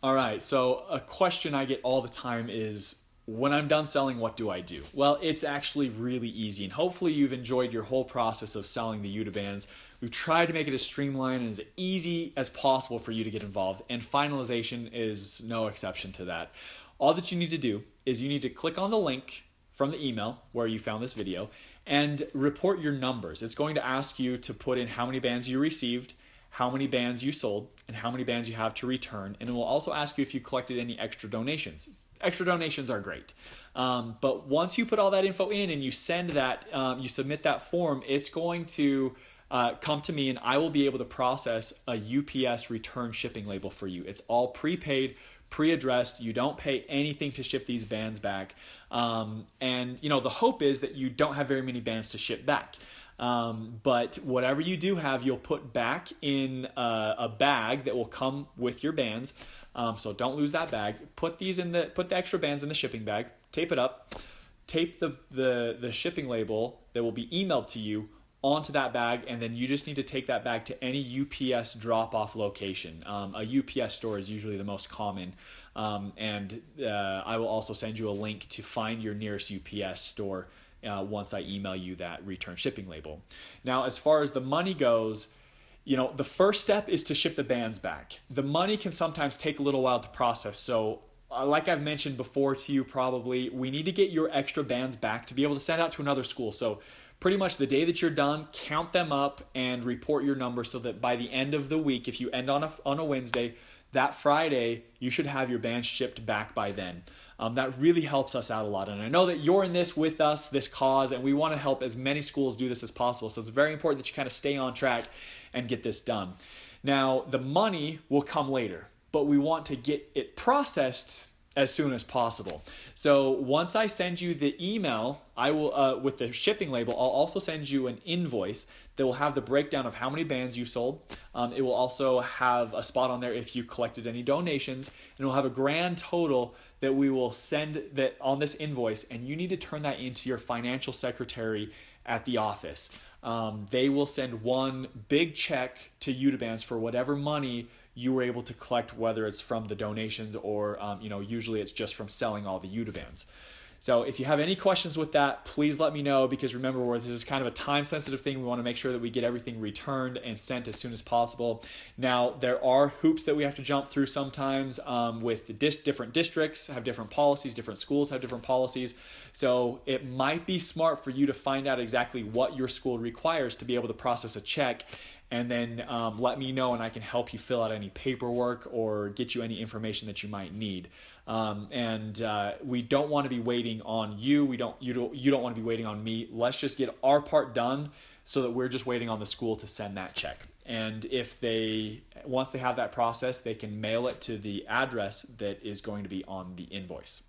All right, so a question I get all the time is, when I'm done selling, what do I do? Well, it's actually really easy, and hopefully you've enjoyed your whole process of selling the Udabans. We've tried to make it as streamlined and as easy as possible for you to get involved, and finalization is no exception to that. All that you need to do is you need to click on the link from the email where you found this video and report your numbers. It's going to ask you to put in how many bands you received, how many bands you sold, and how many bands you have to return. And it will also ask you if you collected any extra donations. Extra donations are great. But once you put all that info in and you send that, you submit that form, it's going to come to me and I will be able to process a UPS return shipping label for you. It's all prepaid, pre-addressed. You don't pay anything to ship these bands back. And you know, the hope is that you don't have very many bands to ship back. But whatever you do have, you'll put back in a bag that will come with your bands. So don't lose that bag. Put the extra bands in the shipping bag. Tape it up. Tape the shipping label that will be emailed to you onto that bag, and then you just need to take that bag to any UPS drop-off location. A UPS store is usually the most common, and I will also send you a link to find your nearest UPS store once I email you that return shipping label. Now, as far as the money goes, you know, the first step is to ship the bands back. The money can sometimes take a little while to process, so like I've mentioned before to you probably, we need to get your extra bands back to be able to send out to another school. So pretty much the day that you're done, count them up and report your numbers so that by the end of the week, if you end on a Wednesday, that Friday, you should have your bands shipped back by then. That really helps us out a lot. And I know that you're in this with us, this cause, and we want to help as many schools do this as possible. So it's very important that you kind of stay on track and get this done. Now, the money will come later, but we want to get it processed as soon as possible. So once I send you the email, I will with the shipping label, I'll also send you an invoice that will have the breakdown of how many bands you sold. It will also have a spot on there if you collected any donations, and it will have a grand total that we will send that on this invoice, and you need to turn that into your financial secretary at the office. They will send one big check to Udabans for whatever money you were able to collect, whether it's from the donations or usually it's just from selling all the Udavans. So if you have any questions with that, please let me know, because remember, this is kind of a time-sensitive thing. We want to make sure that we get everything returned and sent as soon as possible. Now, there are hoops that we have to jump through sometimes with the different districts have different policies, different schools have different policies. So it might be smart for you to find out exactly what your school requires to be able to process a check, and then let me know and I can help you fill out any paperwork or get you any information that you might need. We don't want to be waiting on you. You don't want to be waiting on me. Let's just get our part done so that we're just waiting on the school to send that check. And once they have that process, they can mail it to the address that is going to be on the invoice.